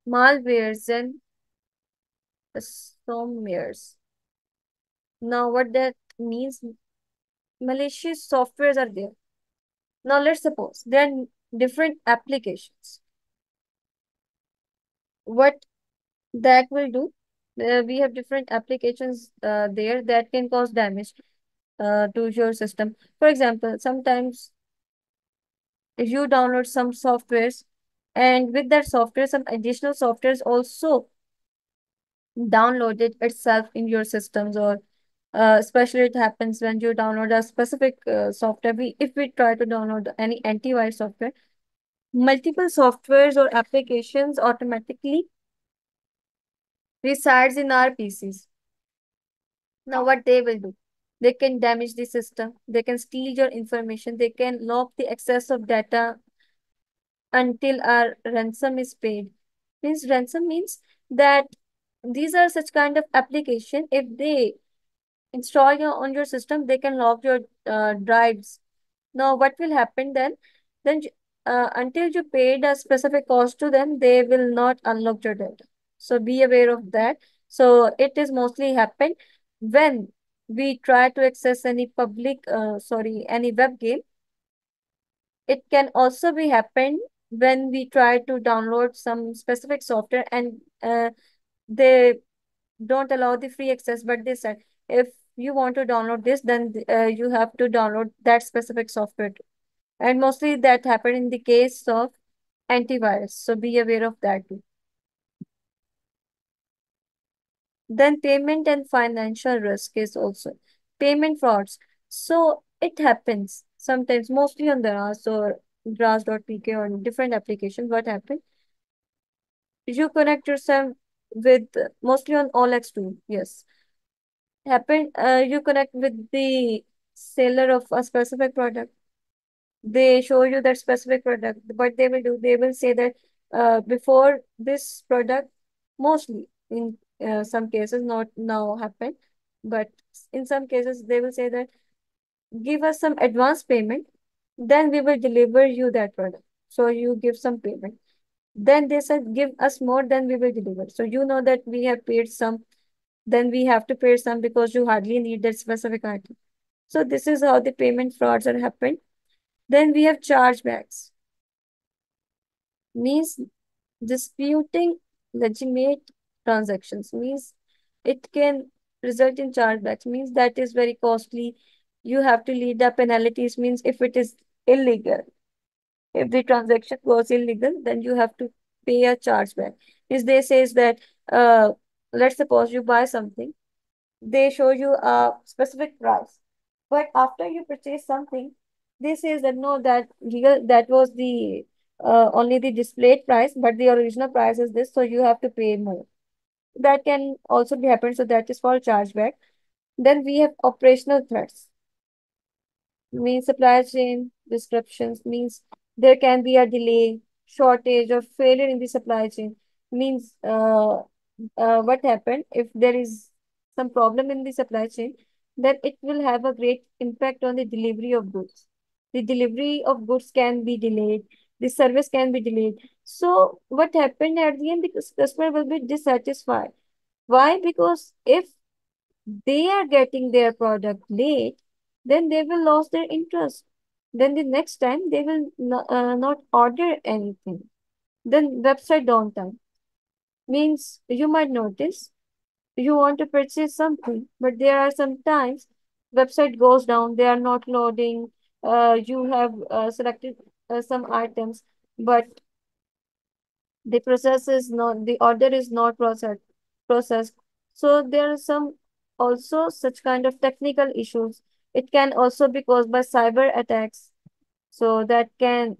malwares and softwares. Now, what that means, malicious softwares are there. Now, let's suppose there are different applications. What that will do, we have different applications there that can cause damage to your system. For example, sometimes if you download some softwares, and with that software, some additional softwares also downloaded itself in your systems, or especially it happens when you download a specific software. If we try to download any antivirus software, multiple softwares or applications automatically resides in our PCs. Now, what they will do? They can damage the system. They can steal your information. They can lock the access of data until our ransom is paid. Means ransom means that these are such kind of application. If they install on your system, they can lock your drives. Now, what will happen then? Then, until you paid a specific cost to them, they will not unlock your data. So be aware of that. So it is mostly happen when we try to access any any web game. It can also be happen when we try to download some specific software, and they don't allow the free access, but they said if you want to download this, then you have to download that specific software too. And mostly that happened in the case of antivirus. So be aware of that too. Then payment and financial risk is also payment frauds. So it happens sometimes, mostly on the RAS or RAS.pk or different applications. What happens? You connect yourself with mostly on OLX too. Yes. You connect with the seller of a specific product. They show you that specific product. What they will do, they will say that before this product, mostly in some cases, not now happen, but in some cases, they will say that give us some advance payment, then we will deliver you that product. So you give some payment. Then they said, give us more, then we will deliver. So you know that we have paid some, then we have to pay some because you hardly need that specific item. So this is how the payment frauds are happened. Then we have chargebacks. Means disputing legitimate transactions. Means it can result in chargebacks. Means that is very costly. You have to lead the penalties. Means if it is illegal, if the transaction was illegal, then you have to pay a chargeback. Means they says that let's suppose you buy something, they show you a specific price, but after you purchase something, they says that no, that was the only the displayed price, but the original price is this, so you have to pay more. That can also be happen, so that is called chargeback. Then we have operational threats. Means supply chain disruptions. Means there can be a delay, shortage, or failure in the supply chain. Means what happened if there is some problem in the supply chain, then it will have a great impact on the delivery of goods. The delivery of goods can be delayed, the service can be delayed. So what happened at the end, the customer will be dissatisfied. Why? Because if they are getting their product late, then they will lose their interest. Then the next time they will not order anything. Then website downtime means you might notice you want to purchase something, but there are some times website goes down, they are not loading. You have selected some items, but the order is not processed. So there are some also such kind of technical issues. It can also be caused by cyber attacks. So that can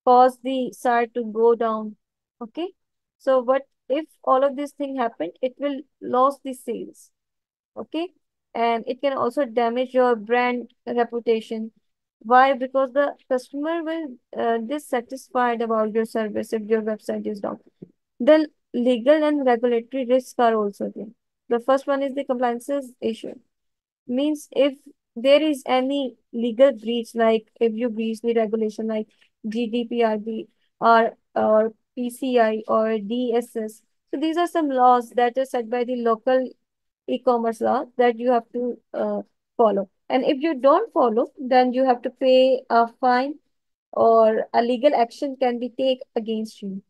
cause the site to go down. Okay. So what if all of these things happen? It will lose the sales. Okay. And it can also damage your brand reputation. Why? Because the customer will dissatisfied about your service if your website is down. The legal and regulatory risks are also there. The first one is the compliances issue. Means if there is any legal breach, like if you breach the regulation like GDPR or PCI or DSS. So these are some laws that are set by the local e-commerce law that you have to follow. And if you don't follow, then you have to pay a fine or a legal action can be taken against you.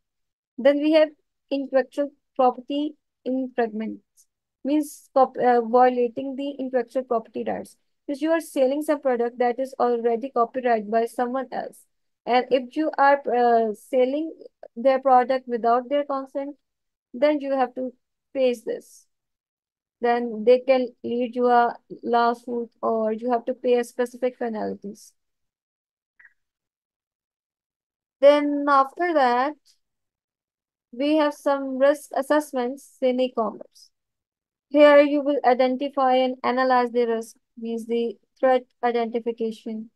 Then we have intellectual property infringements, means violating the intellectual property rights. Because you are selling some product that is already copyrighted by someone else. And if you are selling their product without their consent, then you have to face this. Then they can lead you a lawsuit or you have to pay a specific penalties. Then after that, we have some risk assessments in e-commerce. Here you will identify and analyze the risk, means the threat identification,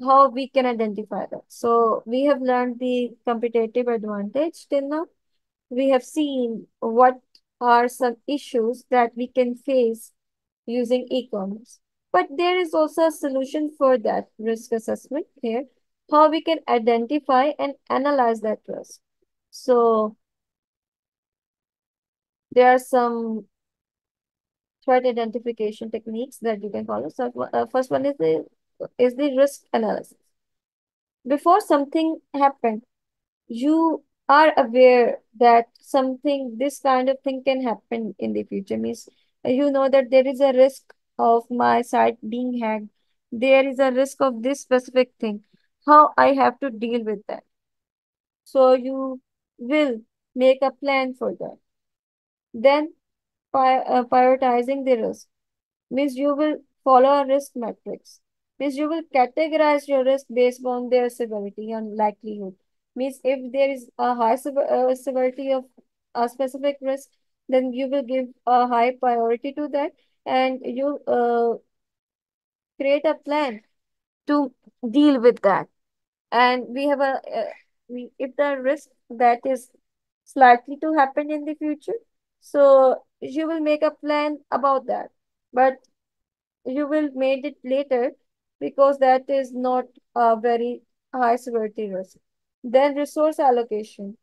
how we can identify that. So we have learned the competitive advantage till now. We have seen what are some issues that we can face using e-commerce. But there is also a solution for that risk assessment here, how we can identify and analyze that risk. So there are some threat identification techniques that you can follow. So first one is the risk analysis. Before something happened, you are aware that something this kind of thing can happen in the future. Means you know that there is a risk of my site being hacked. There is a risk of this specific thing. How I have to deal with that. So you will make a plan for that. Then prioritizing the risk means you will follow a risk matrix. Means you will categorize your risk based on their severity and likelihood. Means if there is a high severity of a specific risk, then you will give a high priority to that, and you create a plan to deal with that. And we have if the risk that is slightly to happen in the future, so you will make a plan about that. But you will made it later because that is not a very high severity risk. Then resource allocation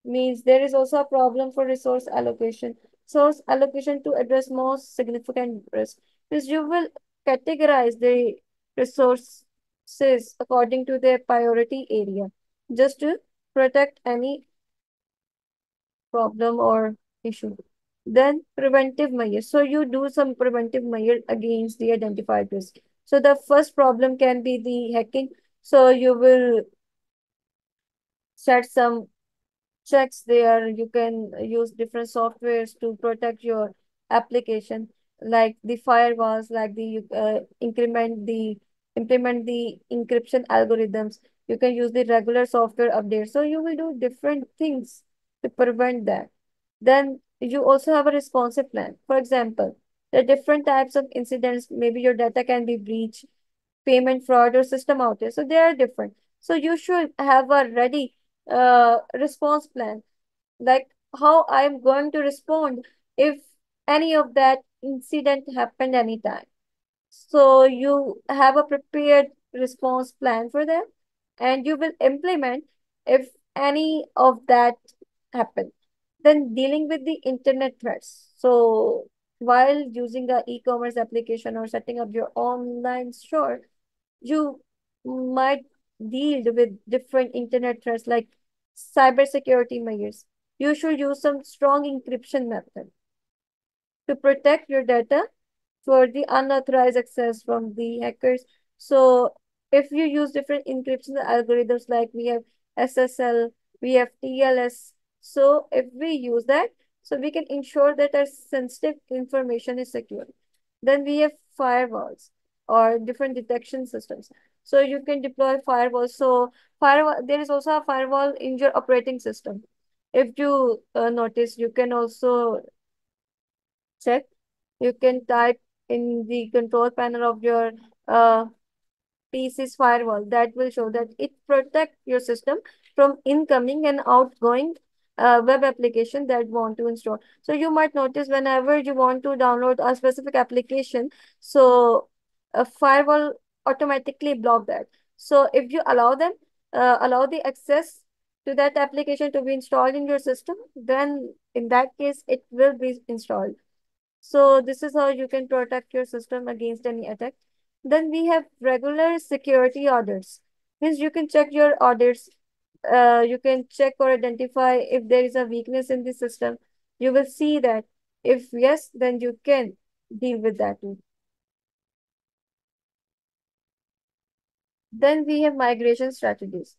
means there is also a problem for resource allocation. Source allocation to address most significant risk because you will categorize the resources according to their priority area just to protect any problem or issue. Then preventive measures. So you do some preventive measure against the identified risk. So the first problem can be the hacking. So you will set some checks there. You can use different softwares to protect your application, like the firewalls, like the implement the encryption algorithms. You can use the regular software updates. So you will do different things to prevent that. Then you also have a responsive plan. For example, there are different types of incidents. Maybe your data can be breached, payment fraud, or system outage. So they are different. So you should have a ready response plan, like how I'm going to respond if any of that incident happened anytime. So you have a prepared response plan for them and you will implement if any of that happen. Then dealing with the internet threats. So while using a e-commerce application or setting up your online store, you might deal with different internet threats like cybersecurity measures. You should use some strong encryption method to protect your data for the unauthorized access from the hackers. So if you use different encryption algorithms like we have SSL, we have TLS. So if we use that, so we can ensure that our sensitive information is secure. Then we have firewalls or different detection systems. So you can deploy firewalls. So firewall, there is also a firewall in your operating system. If you notice, you can also check. You can type in the control panel of your uh, PC's firewall. That will show that it protect your system from incoming and outgoing web application that want to install. So you might notice whenever you want to download a specific application, so a firewall automatically block that. So if you allow them, allow the access to that application to be installed in your system, then in that case, it will be installed. So this is how you can protect your system against any attack. Then we have regular security audits. Means you can check your audits. You can check or identify if there is a weakness in the system. You will see that. If yes, then you can deal with that too. Then we have migration strategies.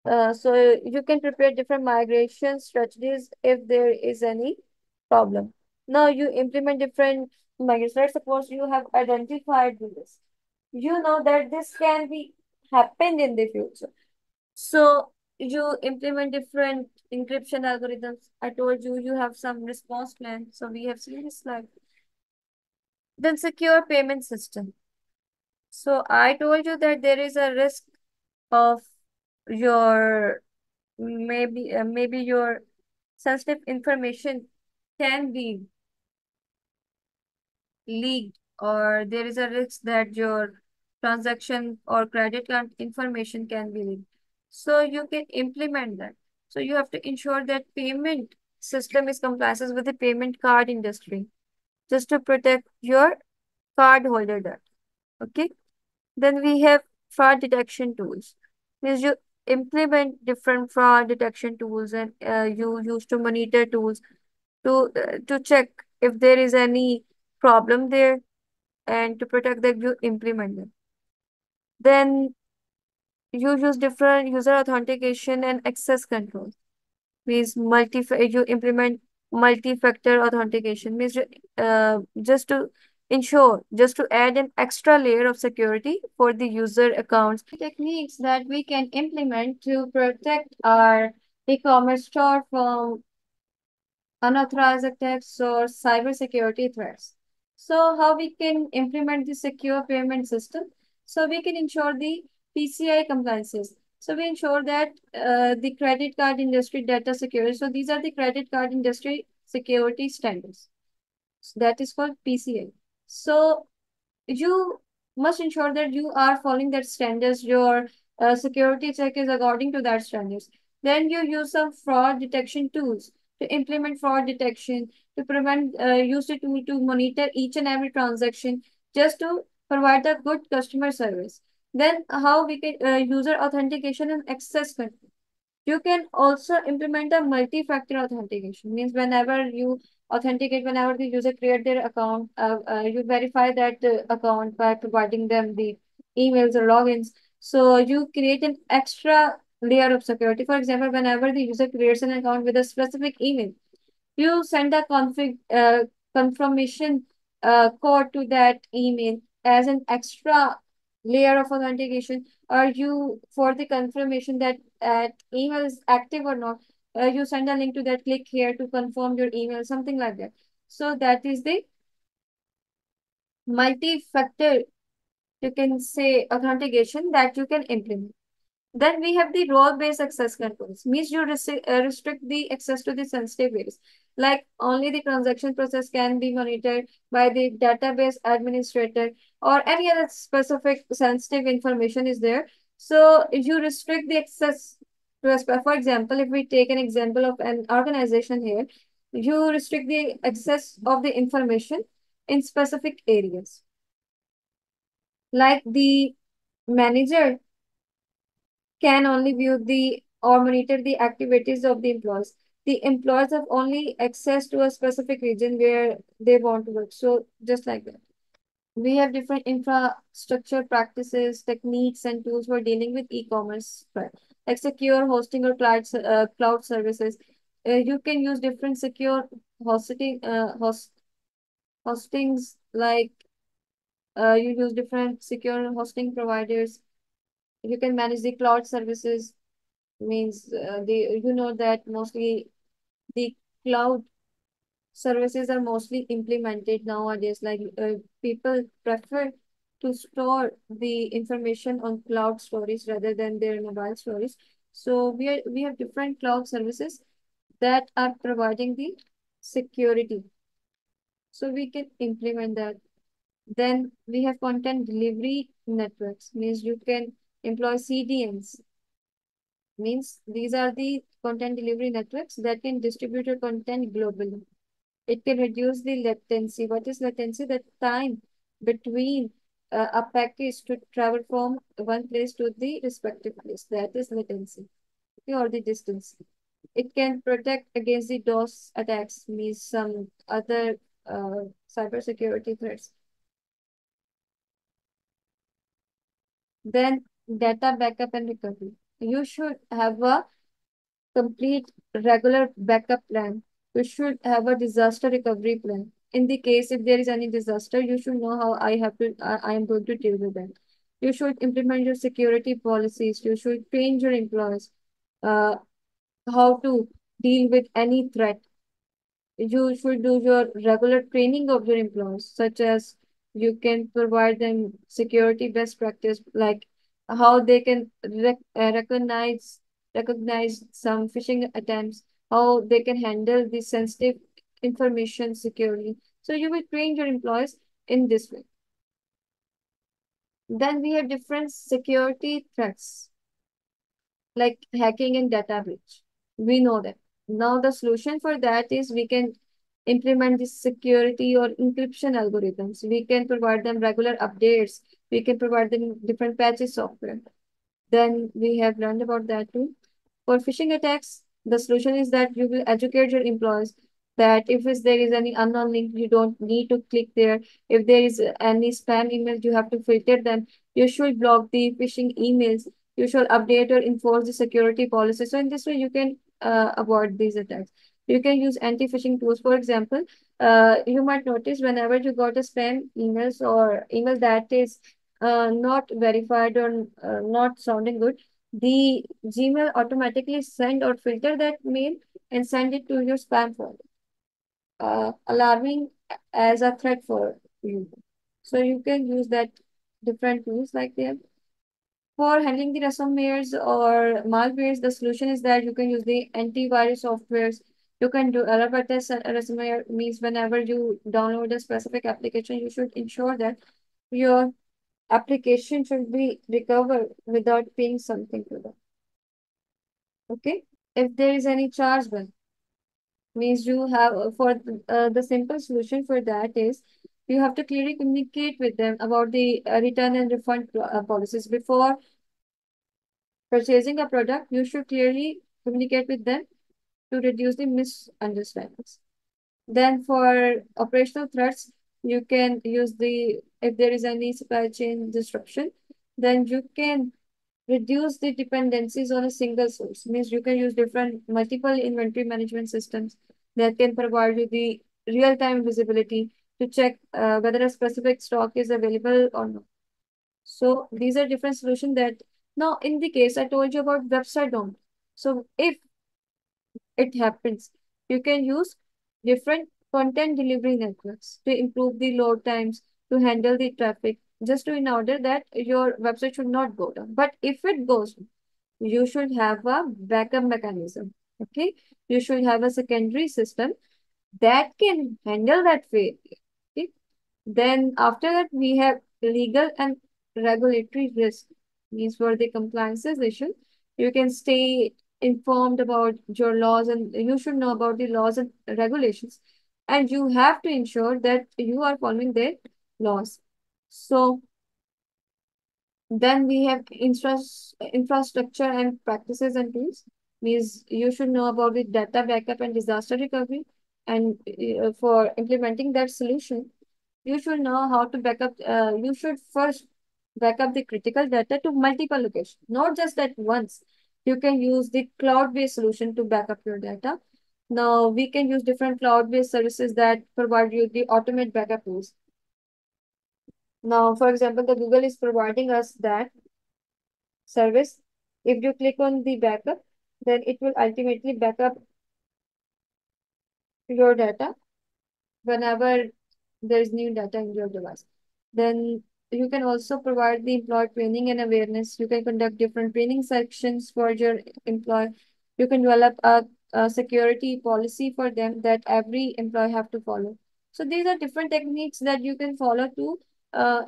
So you can prepare different migration strategies if there is any problem. Now you implement different migration. Let's suppose you have identified this. You know that this can be happen in the future. So you implement different encryption algorithms. I told you you have some response plan. So we have seen this slide. Then secure payment system. So I told you that there is a risk of your maybe your sensitive information can be leaked, or there is a risk that your transaction or credit card information can be leaked. So you can implement that. So you have to ensure that payment system is compliances with the payment card industry just to protect your card holder data. Okay. Then we have fraud detection tools. Means you implement different fraud detection tools, and you use to monitor tools to check if there is any problem there, and to protect that you implement them. Then you use different user authentication and access control. Means you implement multi-factor authentication. Means just to ensure, just to add an extra layer of security for the user accounts. Techniques that we can implement to protect our e-commerce store from unauthorized attacks or cybersecurity threats. So how we can implement the secure payment system? So we can ensure the PCI compliances. So we ensure that the credit card industry data security. So these are the credit card industry security standards. So that is called PCI. So you must ensure that you are following that standards. Your security check is according to that standards. Then you use some fraud detection tools to implement fraud detection, to prevent, use the tool to monitor each and every transaction, just to provide a good customer service. Then how we can user authentication and access control. You can also implement a multi-factor authentication. Means whenever you authenticate, whenever the user create their account, you verify that account by providing them the emails or logins. So you create an extra layer of security. For example, whenever the user creates an account with a specific email, you send a confirmation code to that email as an extra layer of authentication, or you for the confirmation that email is active or not, you send a link to that, click here to confirm your email, something like that. So that is the multi-factor, you can say, authentication that you can implement. Then we have the role-based access controls. Means you restrict the access to the sensitive areas. Like only the transaction process can be monitored by the database administrator, or any other specific sensitive information is there. So you restrict the access to a for example, if we take an example of an organization here, you restrict the access of the information in specific areas. Like the manager can only view the or monitor the activities of the employees. The employees have only access to a specific region where they want to work. So just like that. We have different infrastructure practices, techniques, and tools for dealing with e-commerce, right? Like secure hosting or cloud services. You can use different secure hostings, like you use different secure hosting providers. You can manage the cloud services. Means the you know that mostly the cloud services are mostly implemented nowadays. Like people prefer to store the information on cloud storage rather than their mobile storage. So we have different cloud services that are providing the security. So we can implement that. Then we have content delivery networks. Means you can employ CDNs Means these are the content delivery networks that can distribute your content globally. It can reduce the latency. What is latency? The time between a package to travel from one place to the respective place. That is latency, okay, or the distance. It can protect against the DOS attacks, means some other cybersecurity threats. Then data backup and recovery. You should have a complete regular backup plan. You should have a disaster recovery plan. In the case if there is any disaster, you should know how I am going to deal with that. You should implement your security policies. You should train your employees uh, how to deal with any threat. You should do your regular training of your employees, such as you can provide them security best practice, like how they can recognize some phishing attempts, how they can handle the sensitive information securely. So you will train your employees in this way. Then we have different security threats like hacking and data breach. We know that. Now the solution for that is we can implement the security or encryption algorithms. We can provide them regular updates. We can provide them different patches software. Then we have learned about that too. For phishing attacks, the solution is that you will educate your employees that there is any unknown link, you don't need to click there. If there is any spam emails, you have to filter them. You should block the phishing emails. You should update or enforce the security policy. So in this way, you can avoid these attacks. You can use anti-phishing tools. For example, you might notice whenever you got a spam emails or email that is not verified or not sounding good, the Gmail automatically send or filter that mail and send it to your spam folder, alarming as a threat for you. So you can use that different tools like that. For handling the ransomwares or malwares, the solution is that you can use the antivirus softwares. You can do alert test ransomware means whenever you download a specific application, you should ensure that your application should be recovered without paying something to them. Okay. If there is any chargeback, means you have the simple solution for that is you have to clearly communicate with them about the return and refund policies before purchasing a product. You should clearly communicate with them to reduce the misunderstandings. Then for operational threats, you can use the if there is any supply chain disruption, then you can reduce the dependencies on a single source. Means you can use different multiple inventory management systems that can provide you the real-time visibility to check whether a specific stock is available or not. So these are different solutions that now in the case I told you about website domain. So if it happens, you can use different content delivery networks to improve the load times, to handle the traffic, just to in order that your website should not go down. But if it goes down, you should have a backup mechanism. Okay, you should have a secondary system that can handle that failure. Okay, then after that we have legal and regulatory risk. Means for the compliances issue, you can stay informed about your laws and you should know about the laws and regulations. And you have to ensure that you are following their laws. So then we have infrastructure and practices and tools. Means you should know about the data backup and disaster recovery. And for implementing that solution, you should know how to backup. You should first backup the critical data to multiple locations, not just at once. You can use the cloud-based solution to backup your data. Now we can use different cloud-based services that provide you the automate backup tools. Now, for example, the Google is providing us that service. If you click on the backup, then it will ultimately backup your data whenever there is new data in your device. Then you can also provide the employee training and awareness. You can conduct different training sections for your employee. You can develop a security policy for them that every employee have to follow. So these are different techniques that you can follow to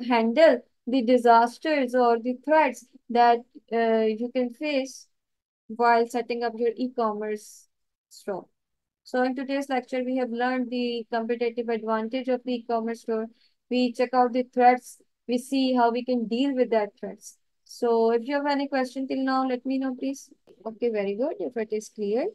handle the disasters or the threats that you can face while setting up your e-commerce store. So in today's lecture, we have learned the competitive advantage of the e-commerce store. We check out the threats. We see how we can deal with that threats. So if you have any question till now, let me know, please. Okay, very good. If it is clear.